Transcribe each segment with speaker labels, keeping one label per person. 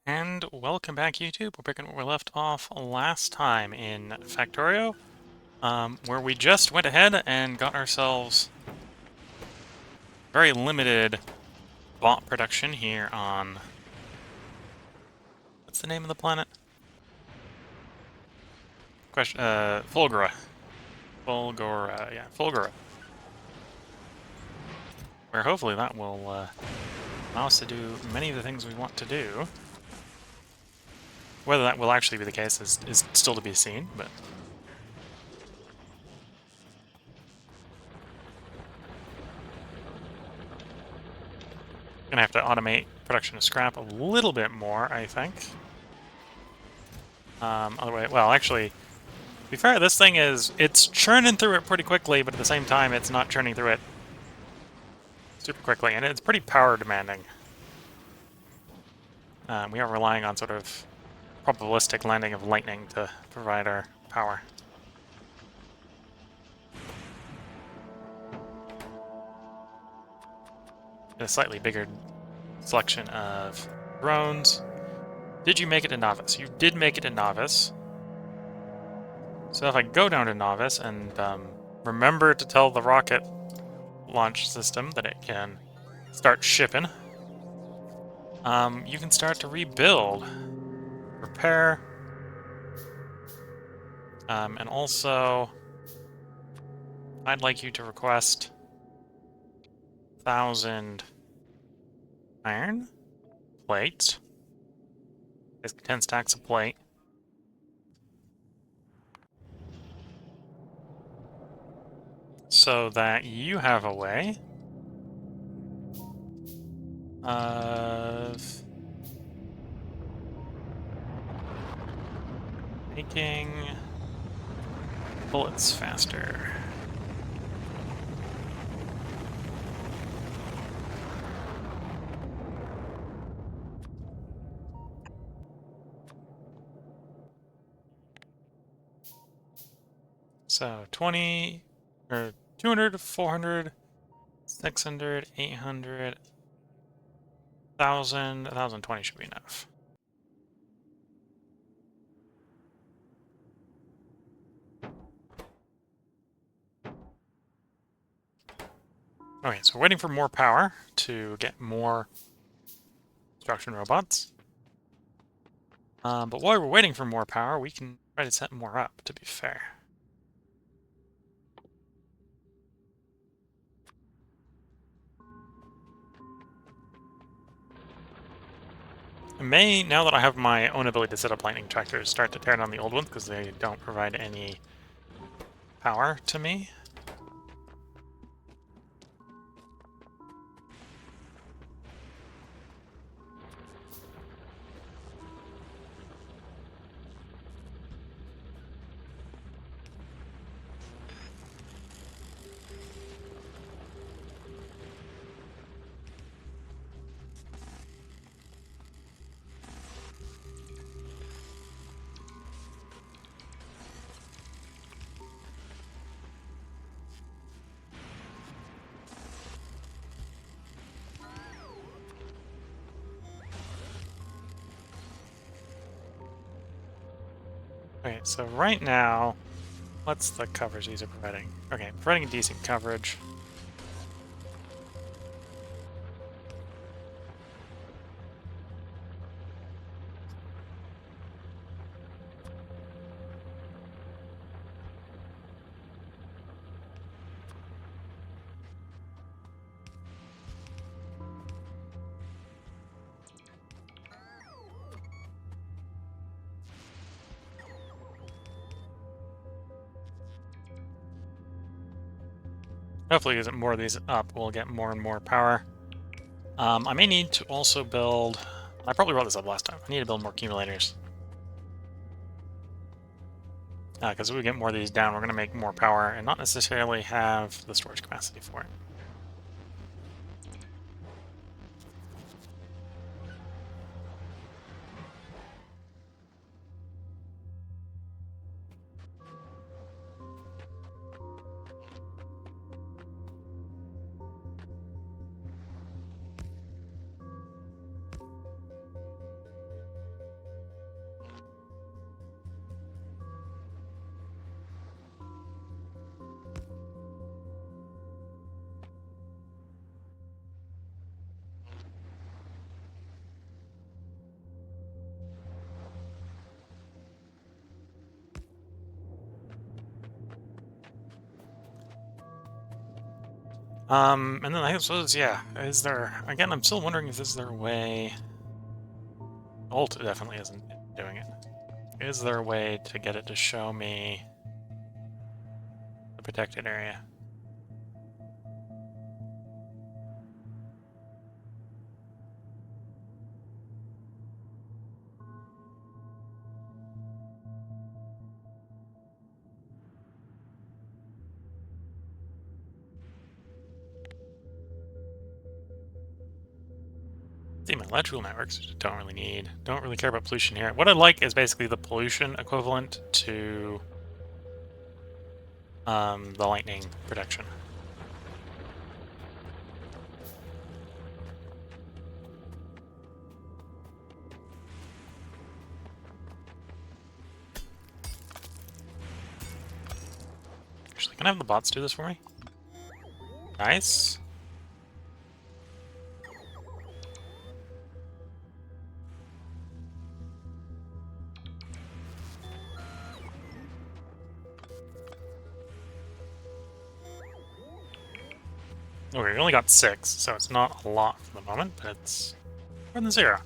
Speaker 1: And welcome back, YouTube. We're picking where we left off last time in Factorio, where we just went ahead and got ourselves very limited bot production here on... What's the name of the planet? Fulgora. Fulgora, yeah, Fulgora. Where hopefully that will allow us to do many of the things we want to do. Whether that will actually be the case is still to be seen, but... Gonna have to automate production of scrap a little bit more, I think. Otherwise, well, actually, to be fair, this thing it's churning through it pretty quickly, but at the same time, it's not churning through it super quickly, and it's pretty power demanding. We are relying on sort of probabilistic landing of lightning to provide our power. A slightly bigger selection of drones. Did you make it to Novice? You did make it to Novice. So if I go down to Novice and remember to tell the rocket launch system that it can start shipping, you can start to rebuild, repair, and also I'd like you to request 1,000 iron plates. Basically 10 stacks of plate. So that you have a way of making bullets faster. So 20, or 200, 400, 600, 800, 1,000, 1,020 should be enough. Okay, so we're waiting for more power to get more construction robots. But while we're waiting for more power, we can try to set more up, to be fair. I may, now that I have my own ability to set up lightning tractors, start to tear down the old ones because they don't provide any power to me. Okay, so right now, what's the coverage these are providing? Okay, providing a decent coverage. Hopefully, as more of these up, we'll get more and more power. I may need to also build... I probably brought this up last time. I need to build more accumulators. Because if we get more of these down, we're going to make more power and not necessarily have the storage capacity for it. And then I suppose, yeah, is there... Again, I'm still wondering if is there a way... Ult definitely isn't doing it. Is there a way to get it to show me the protected area? Even electrical networks don't really care about pollution here. What I like is basically the pollution equivalent to the lightning protection. Actually, can I have the bots do this for me? Nice. Okay, we only got 6, so it's not a lot for the moment, but it's more than 0.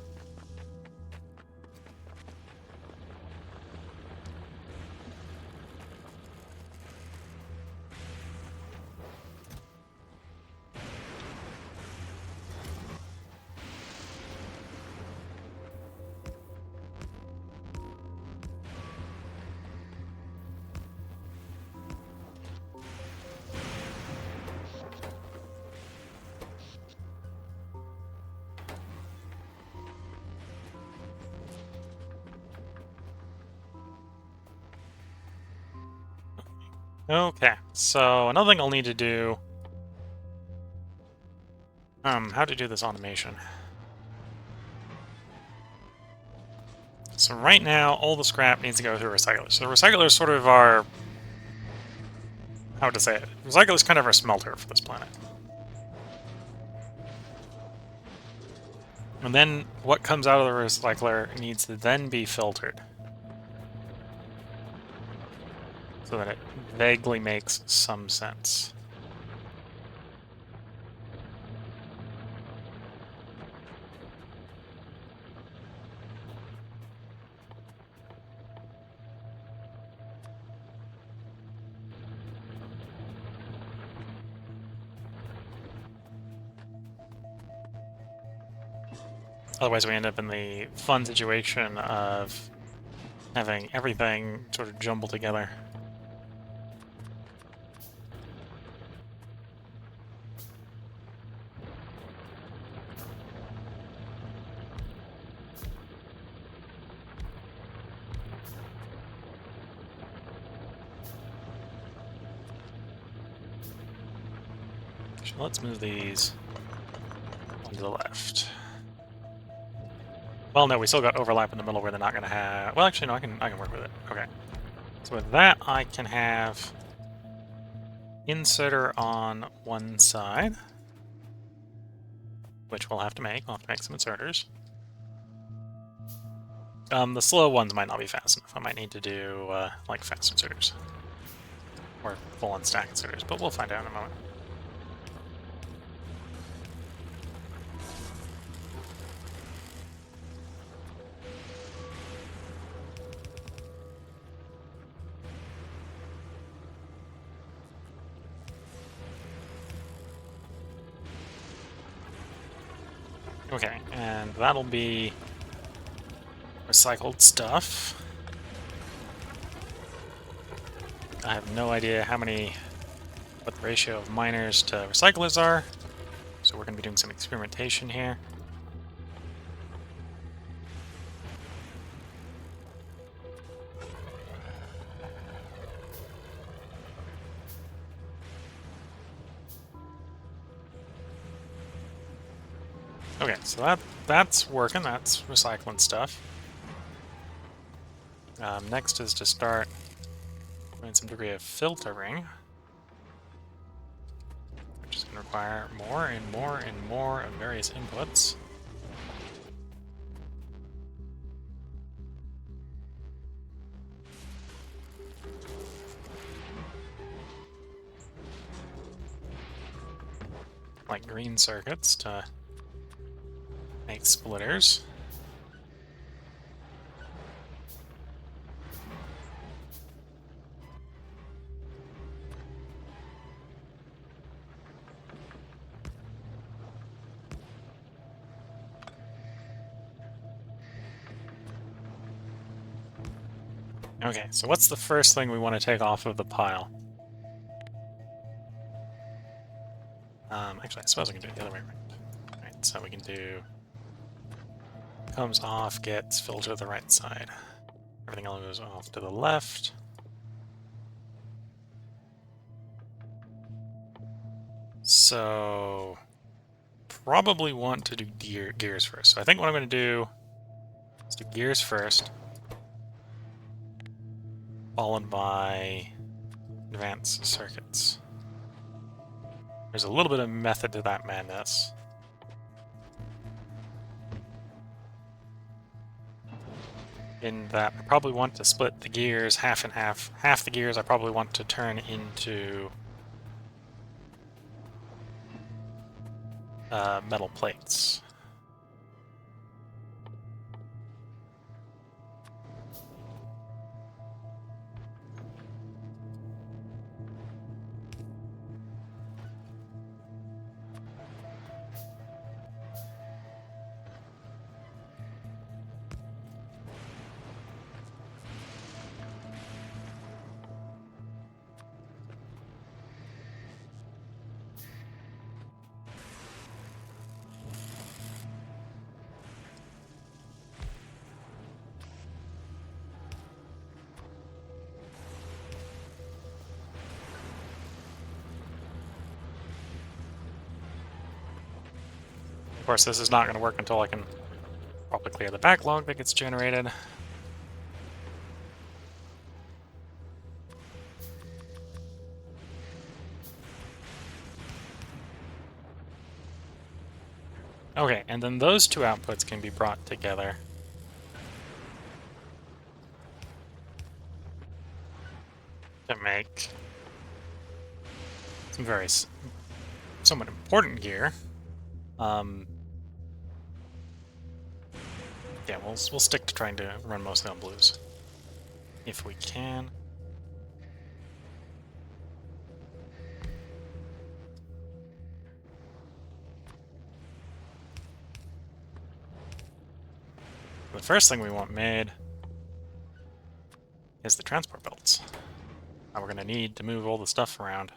Speaker 1: Okay, so another thing I'll need to do... how to do this automation. So right now, all the scrap needs to go through recyclers. So recyclers sort of are... How to say it? Recyclers kind of our smelter for this planet. And then what comes out of the recycler needs to then be filtered. So that it vaguely makes some sense. Otherwise we end up in the fun situation of having everything sort of jumbled together. So let's move these onto the left. Well, no, we still got overlap in the middle where they're not going to have... Well, actually, no, I can work with it. Okay. So with that, I can have inserter on one side, which we'll have to make. We'll have to make some inserters. The slow ones might not be fast enough. I might need to do, like, fast inserters. Or full-on stack inserters, but we'll find out in a moment. Okay, and that'll be recycled stuff. I have no idea what the ratio of miners to recyclers are, so we're going to be doing some experimentation here. Okay, so that's working. That's recycling stuff. Next is to start doing some degree of filtering, which is going to require more and more and more of various inputs. like green circuits to make splitters. Okay, so what's the first thing we want to take off of the pile? Actually, I suppose we can do it the other way around. Alright, so we can do... Comes off, gets filtered to the right side. Everything else goes off to the left. So... Probably want to do gears first. So I think what I'm going to do is do gears first, followed by advanced circuits. There's a little bit of method to that madness. In that I probably want to split the gears half and half. Half the gears I probably want to turn into metal plates. Of course, this is not going to work until I can probably clear the backlog that gets generated. Okay, and then those two outputs can be brought together. To make some very somewhat important gear. Yeah, we'll stick to trying to run mostly on blues. If we can. The first thing we want made is the transport belts. Now we're going to need to move all the stuff around.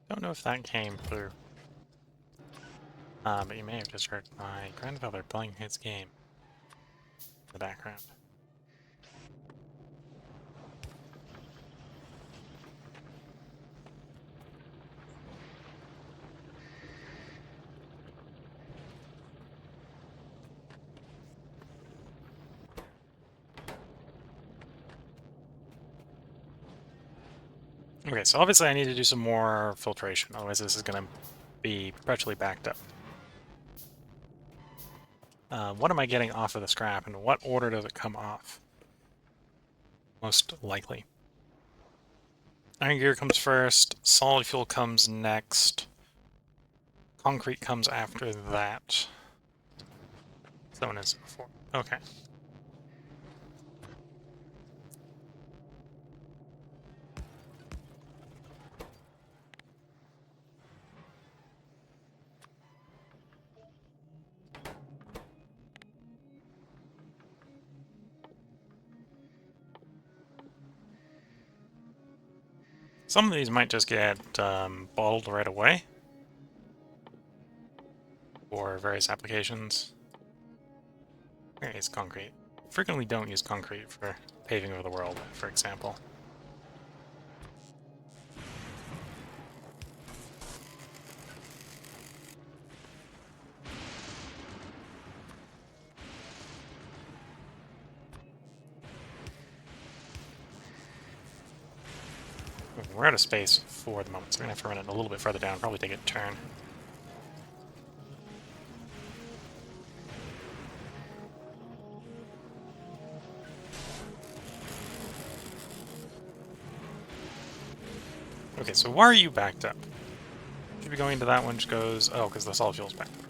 Speaker 1: Don't know if that came through. But you may have just heard my grandfather playing his game in the background. Okay, so obviously I need to do some more filtration, otherwise this is going to be perpetually backed up. What am I getting off of the scrap, and what order does it come off? Most likely. Iron gear comes first, solid fuel comes next, concrete comes after that. So one is before. Okay. Some of these might just get bottled right away for various applications. Here is concrete. Frequently don't use concrete for paving of the world, for example. we're out of space for the moment, so we're going to have to run it a little bit further down, probably take a turn. Okay, so why are you backed up? Should be going into that one, which goes... Oh, because the solid fuel's backed up.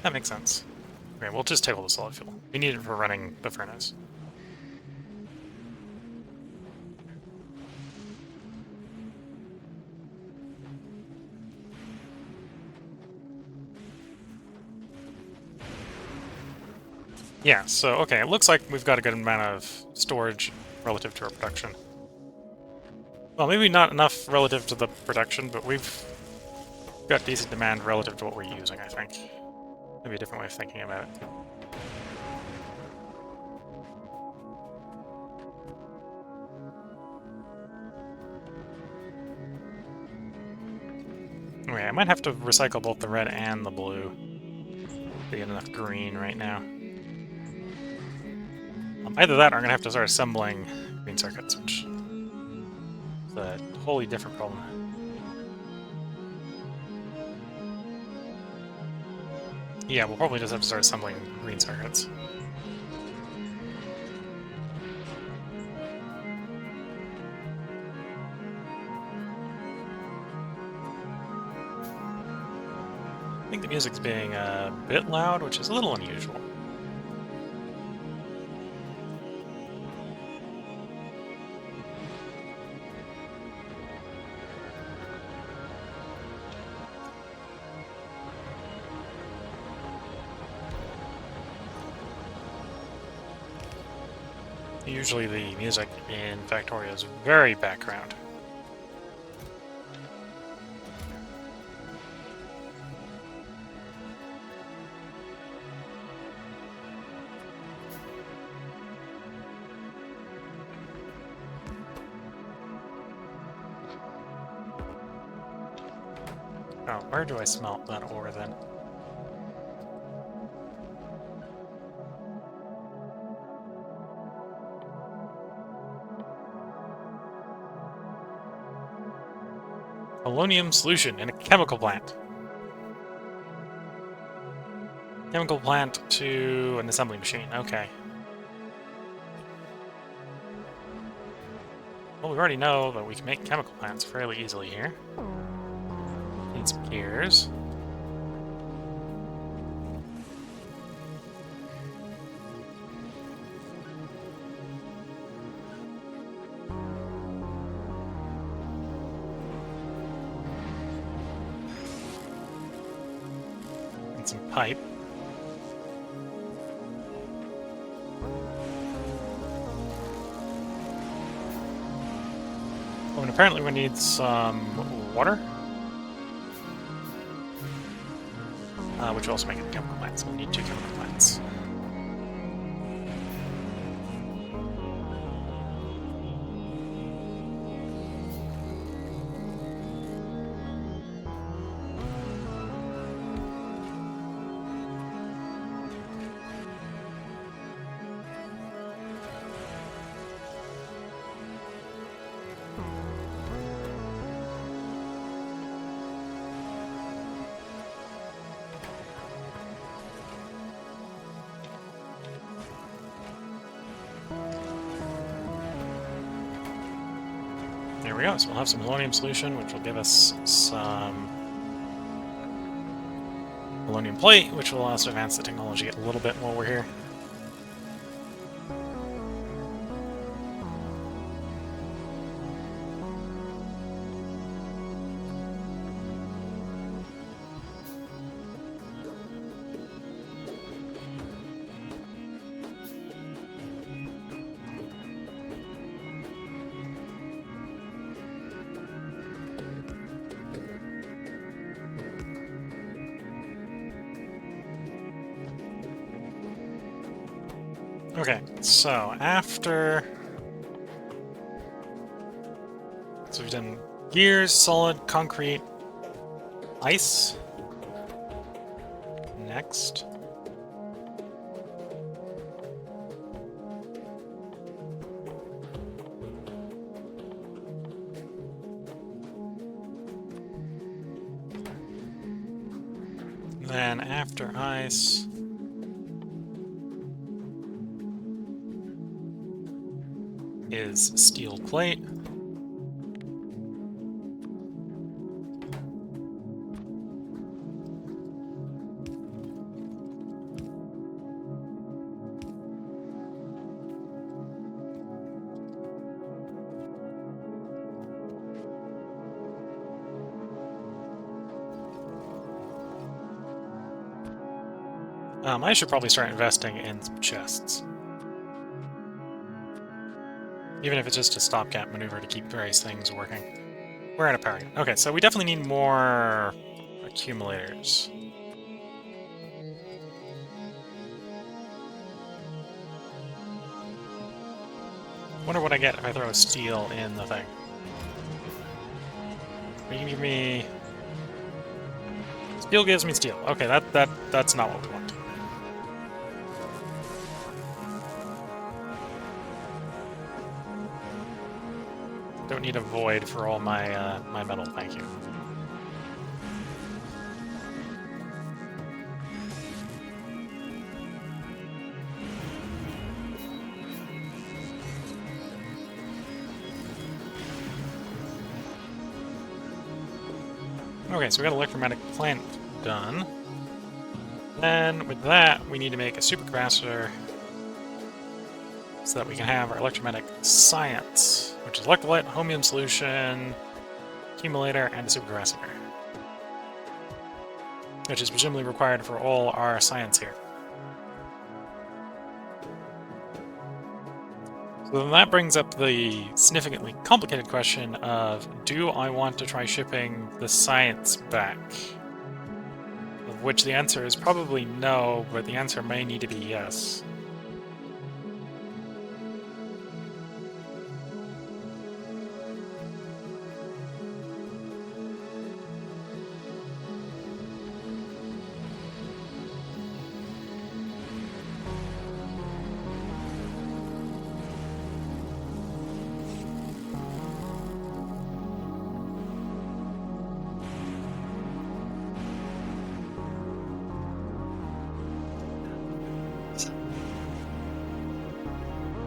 Speaker 1: That makes sense. Okay, we'll just table the solid fuel. We need it for running the furnace. Yeah, so, okay, it looks like we've got a good amount of storage relative to our production. Well, maybe not enough relative to the production, but we've got decent demand relative to what we're using, I think. Maybe a different way of thinking about it. Okay, I might have to recycle both the red and the blue to get enough green right now. Either that or I'm going to have to start assembling green circuits, which is a wholly different problem. Yeah, we'll probably just have to start assembling green circuits. I think the music's being a bit loud, which is a little unusual. Usually the music in Factorio is very background. Oh, where do I smelt that ore then? Polonium solution in a chemical plant. Chemical plant to an assembly machine, okay. Well, we already know that we can make chemical plants fairly easily here. Need some gears. Need some pipe. Oh, and apparently we need some water. Which will also make it chemical plants. We'll need 2 chemical plants. There we go, so we'll have some polonium solution, which will give us some polonium plate, which will allow us to advance the technology a little bit while we're here. Okay, so after... So we've done gears, solid, concrete, ice. Next. Then after ice... is steel plate. I should probably start investing in some chests. Even if it's just a stopgap maneuver to keep various things working. We're at a power grid. Okay, so we definitely need more accumulators. Wonder what I get if I throw a steel in the thing. You can give me... Steel gives me steel. Okay, that's not what we want. Don't need a void for all my my metal, thank you. Okay, so we got electromagnetic plant done. Then, with that, we need to make a supercapacitor so that we can have our electromagnetic science, which is electrolyte, homoion solution, accumulator, and a supercapacitor, which is presumably required for all our science here. So then that brings up the significantly complicated question of, do I want to try shipping the science back? Of which the answer is probably no, but the answer may need to be yes.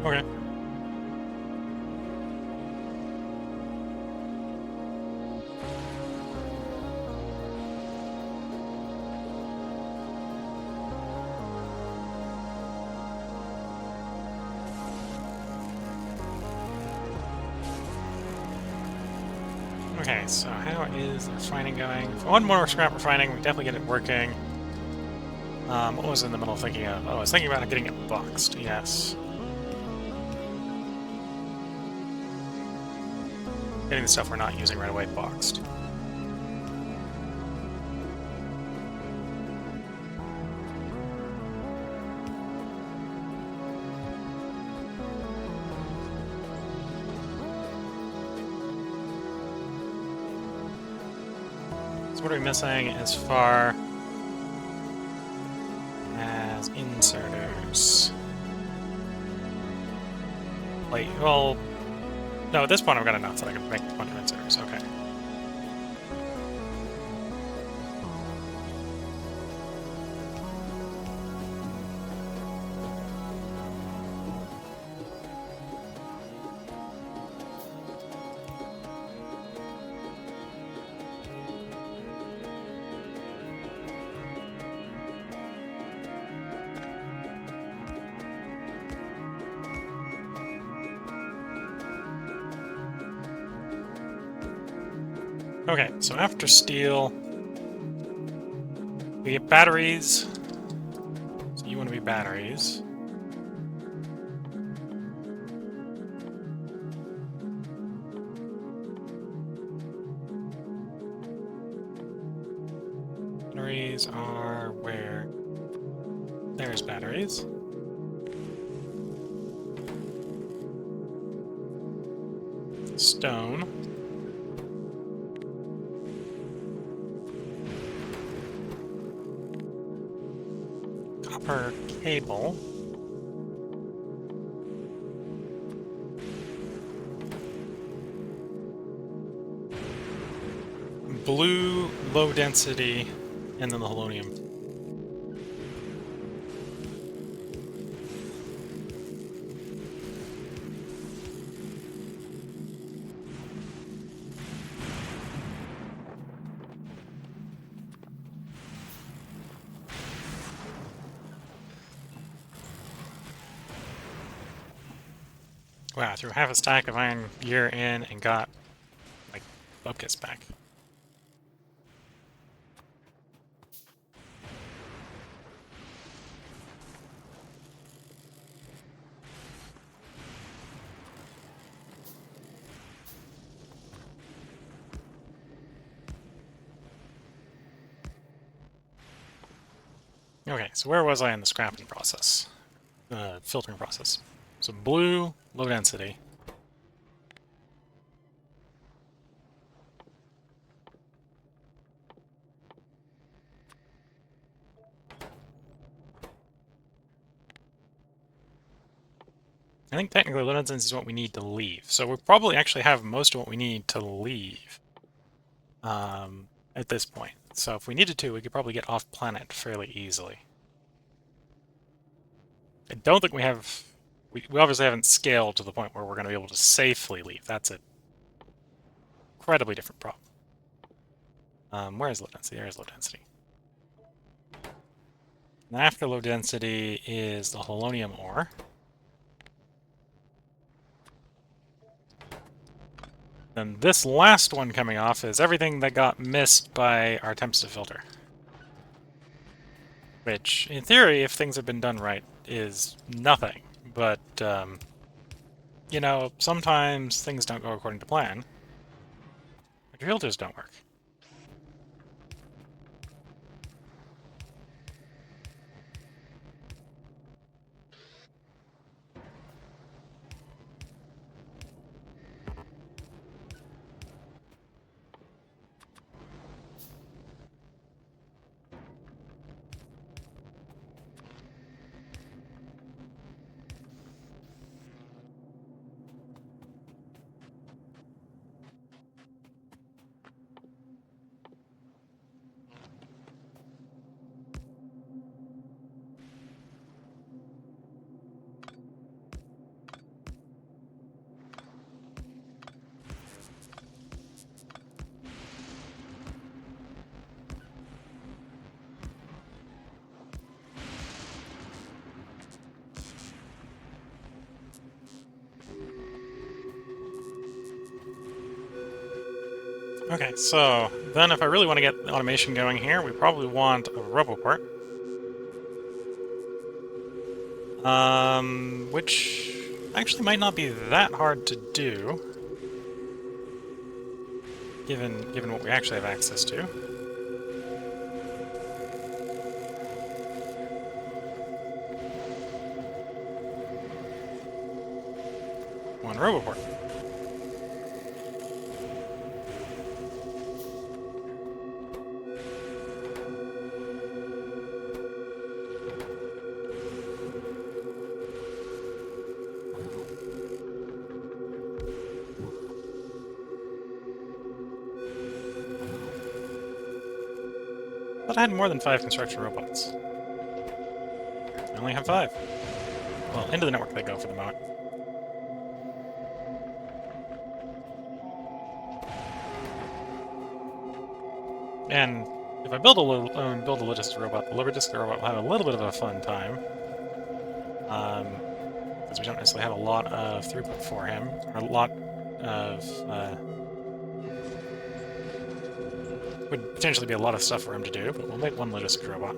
Speaker 1: Okay. Okay, so how is the refining going? For one more scrap refining, we definitely get it working. What was I in the middle of thinking of? Oh, I was thinking about getting it boxed, yes. Getting the stuff we're not using right away boxed. So what are we missing as far as inserters? Like, well... No, at this point I've got enough that I can make a bunch of inserters. Okay. Okay, so after steel, we get batteries. So you want to be batteries. Batteries are where? There's batteries. Stone. Copper cable. Blue low density and then the holonium. Wow, I threw half a stack of iron gear in and got, like, bupkis back. Okay, so where was I in the scrapping process? Filtering process. So blue, low density. I think technically low density is what we need to leave. So we probably actually have most of what we need to leave at this point. So if we needed to, we could probably get off planet fairly easily. I don't think we have... We obviously haven't scaled to the point where we're going to be able to safely leave. That's an incredibly different problem. Where is low density? There is low density. And after low density is the holonium ore. Then this last one coming off is everything that got missed by our attempts to filter. Which, in theory, if things have been done right, is nothing. But, you know, sometimes things don't go according to plan. Like filters don't work. Okay, so then if I really want to get automation going here, we probably want a roboport. Which actually might not be that hard to do, given what we actually have access to. One roboport. But I had more than 5 construction robots. I only have 5. Well, into the network they go for the moment. And if I build a logistics robot, the logistics robot will have a little bit of a fun time. Because we don't necessarily have a lot of throughput for him, or a lot of... would potentially be a lot of stuff for him to do, but we'll make one logistics robot.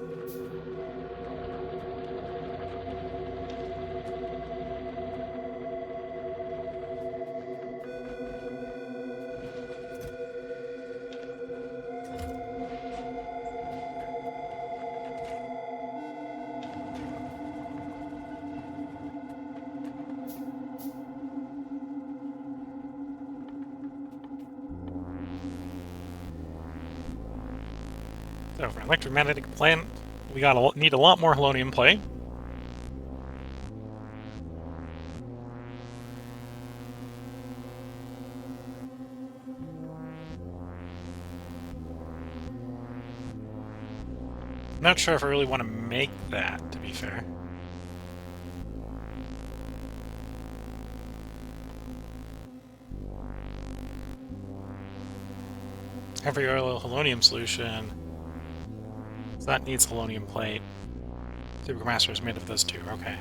Speaker 1: So for electromagnetic plant, we need a lot more holonium plate. I'm not sure if I really want to make that, to be fair. Heavy oil halonium solution. So that needs halonium plate. Supermaster is made of those two, okay.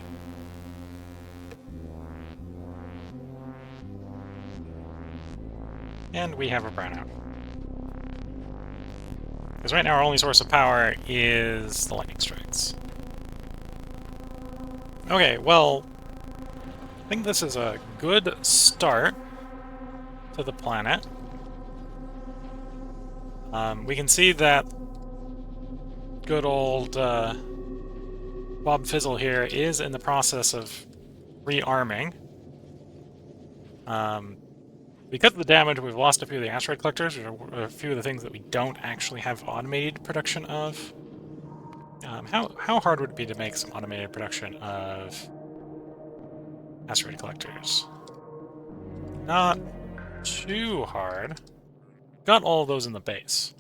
Speaker 1: And we have a brownout. Because right now our only source of power is the lightning strikes. Okay, well, I think this is a good start to the planet. We can see that good old Bob Fizzle here is in the process of rearming. Because of the damage, we've lost a few of the asteroid collectors, which are a few of the things that we don't actually have automated production of. How hard would it be to make some automated production of asteroid collectors? Not too hard. Got all of those in the base.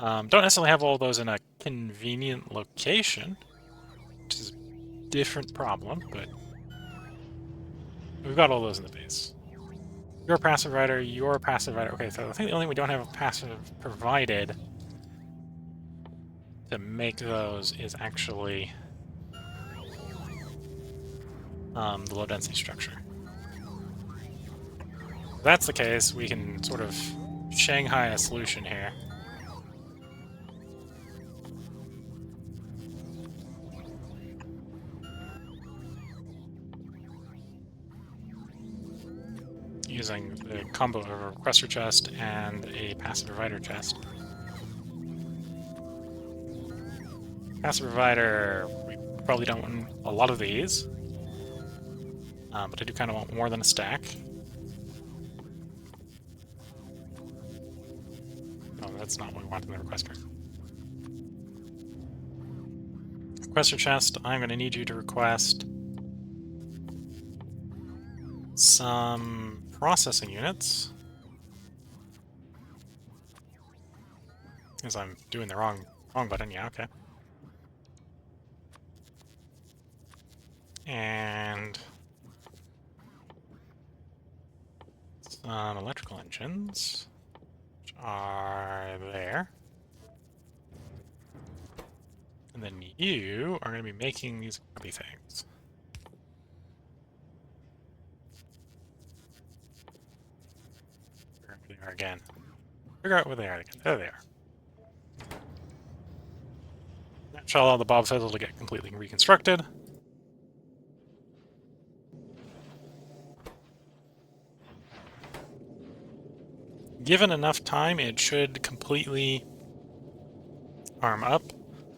Speaker 1: Don't necessarily have all of those in a convenient location, which is a different problem, but we've got all those in the base. You're a passive writer, you're a passive writer. Okay, so I think the only thing we don't have a passive provided to make those is actually the low density structure. If that's the case, we can sort of Shanghai a solution here. Using the combo of a requester chest and a passive provider chest. Passive provider, we probably don't want a lot of these, but I do kind of want more than a stack. Oh, that's not what we want in the requester. Requester chest, I'm going to need you to request some processing units. Because I'm doing the wrong button, yeah, okay. And some electrical engines, which are there. And then you are going to be making these crappy things. Where they are again. Figure out where they are again. There they are. That shall allow the Bob Fizzle to get completely reconstructed. Given enough time, it should completely arm up.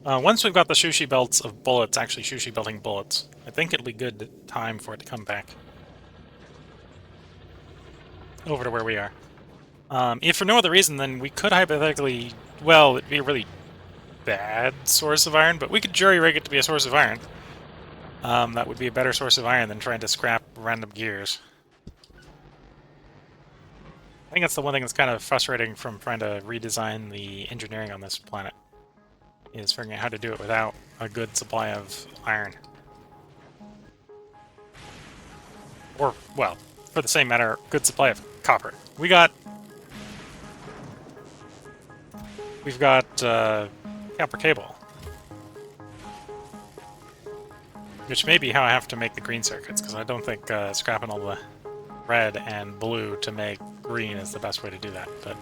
Speaker 1: Once we've got the sushi belts of bullets, actually sushi belting bullets, I think it'll be good time for it to come back over to where we are. If for no other reason, then we could hypothetically, well, it'd be a really bad source of iron, but we could jury-rig it to be a source of iron. That would be a better source of iron than trying to scrap random gears. I think that's the one thing that's kind of frustrating from trying to redesign the engineering on this planet, is figuring out how to do it without a good supply of iron. Or, well, for the same matter, good supply of copper. We've got copper cable, which may be how I have to make the green circuits, because I don't think scrapping all the red and blue to make green is the best way to do that, but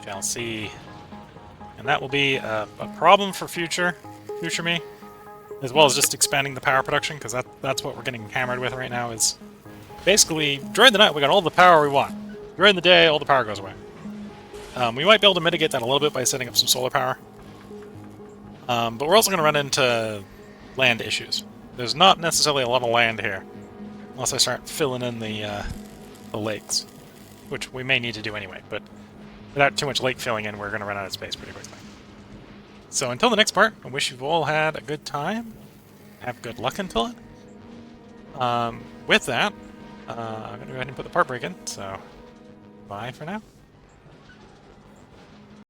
Speaker 1: shall see. And that will be a problem for future me, as well as just expanding the power production, because that's what we're getting hammered with right now, is basically, during the night we got all the power we want. During the day, all the power goes away. We might be able to mitigate that a little bit by setting up some solar power. But we're also going to run into land issues. There's not necessarily a lot of land here, unless I start filling in the lakes, which we may need to do anyway, but without too much lake filling in, we're going to run out of space pretty quickly. So until the next part, I wish you've all had a good time. Have good luck until it. With that, I'm going to go ahead and put the part break in, so bye for now.